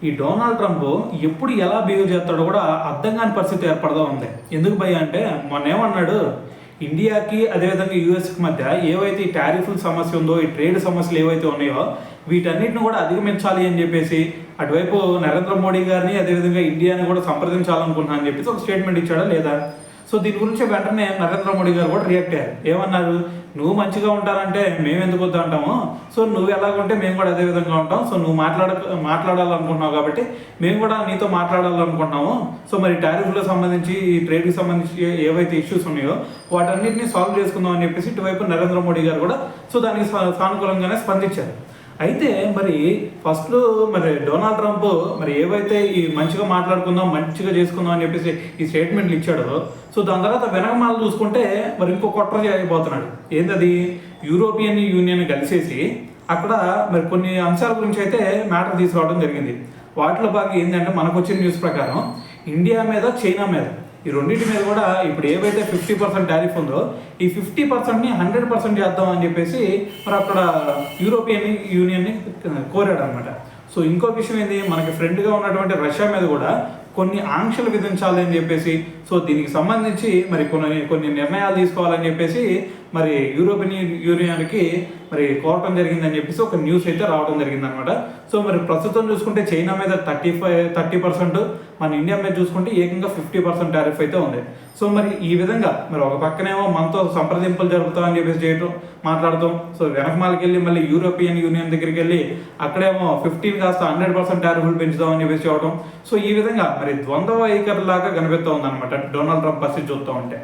ఈ Donald Trump ఎప్పుడు ఎలా బిహేవ్ చేస్తాడో కూడా అర్థం కాని పరిస్థితి ఏర్పడదా ఉంది. ఎందుకు భయ్య అంటే మొన్న ఏమన్నాడు, ఇండియాకి అదేవిధంగా యూఎస్కి మధ్య ఏవైతే ఈ టారిఫ్ల సమస్య ఉందో, ఈ ట్రేడ్ సమస్యలు ఏవైతే ఉన్నాయో వీటన్నిటిని కూడా అధిగమించాలి అని చెప్పేసి అటువైపు నరేంద్ర మోడీ గారిని అదేవిధంగా ఇండియాని కూడా సంప్రదించాలనుకుంటున్నా అని చెప్పేసి ఒక స్టేట్మెంట్ ఇచ్చాడా లేదా? సో దీని గురించి వెంటనే నరేంద్ర మోడీ గారు కూడా రియాక్ట్ అయ్యారు. ఏమన్నారు, నువ్వు మంచిగా ఉంటారంటే మేము ఎందుకు వద్దు అంటాము, సో నువ్వు ఎలాగుంటే మేము కూడా అదే విధంగా ఉంటాం, సో నువ్వు మాట్లాడాలనుకుంటున్నావు కాబట్టి మేము కూడా నీతో మాట్లాడాలనుకుంటున్నాము. సో మరి టారిఫ్లకు సంబంధించి ఈ ట్రేడ్కి సంబంధించి ఏవైతే ఇష్యూస్ ఉన్నాయో వాటన్నిటిని సాల్వ్ చేసుకుందాం అని చెప్పేసి ఇటువైపు నరేంద్ర మోడీ గారు కూడా సో దానికి సానుకూలంగానే స్పందించారు. అయితే మరి ఫస్ట్లో మరి డొనాల్డ్ ట్రంప్ మరి ఏవైతే ఈ మంచిగా మాట్లాడుకుందాం మంచిగా చేసుకుందాం అని చెప్పేసి ఈ స్టేట్మెంట్లు ఇచ్చాడో, సో దాని తర్వాత వెనకమాల చూసుకుంటే మరి ఇంకో కుట్ర చేయబోతున్నాడు. ఏంటది, యూరోపియన్ యూనియన్ కలిసేసి అక్కడ మరి కొన్ని అంశాల గురించి అయితే మ్యాటర్ తీసుకురావడం జరిగింది. వాటిలో భాగంగా ఏంటంటే మనకు వచ్చిన న్యూస్ ప్రకారం ఇండియా మీద చైనా మీద ఈ రెండింటి మీద కూడా ఇప్పుడు ఏవైతే 50% టారిఫ్ ఉందో ఈ 50%ని 100% చేద్దాం అని చెప్పేసి మరి అక్కడ యూరోపియన్ యూనియన్ని కోరాడు అనమాట. సో ఇంకో విషయం ఏంది, మనకి ఫ్రెండ్గా ఉన్నటువంటి రష్యా మీద కూడా కొన్ని ఆంక్షలు విధించాలి అని చెప్పేసి, సో దీనికి సంబంధించి మరి కొన్ని నిర్ణయాలు తీసుకోవాలని చెప్పేసి మరి యూరోపియన్ యూనియన్కి మరి కోరటం జరిగిందని చెప్పేసి ఒక న్యూస్ అయితే రావడం జరిగింది అనమాట. సో మరి ప్రస్తుతం చూసుకుంటే చైనా మీద 30%, మన ఇండియా మీద చూసుకుంటే ఏకంగా 50% టారిఫ్ అయితే ఉంది. సో మరి ఈ విధంగా మరి ఒక పక్కనేమో మనతో సంప్రదింపులు జరుపుతామని చెప్పేసి మాట్లాడతాం, సో వెనకమాలకి వెళ్ళి మళ్ళీ యూరోపియన్ యూనియన్ దగ్గరికి వెళ్ళి అక్కడేమో 15 కాస్త 100% టారిఫ్లు పెంచుదామని చెప్పేసి చెప్పడం. సో ఈ విధంగా మరి ద్వంద్వ వైఖరిలాగా కనిపిస్తూ ఉందన్నమాట డొనాల్డ్ ట్రంప్ పరిస్థితి చూస్తూ ఉంటే.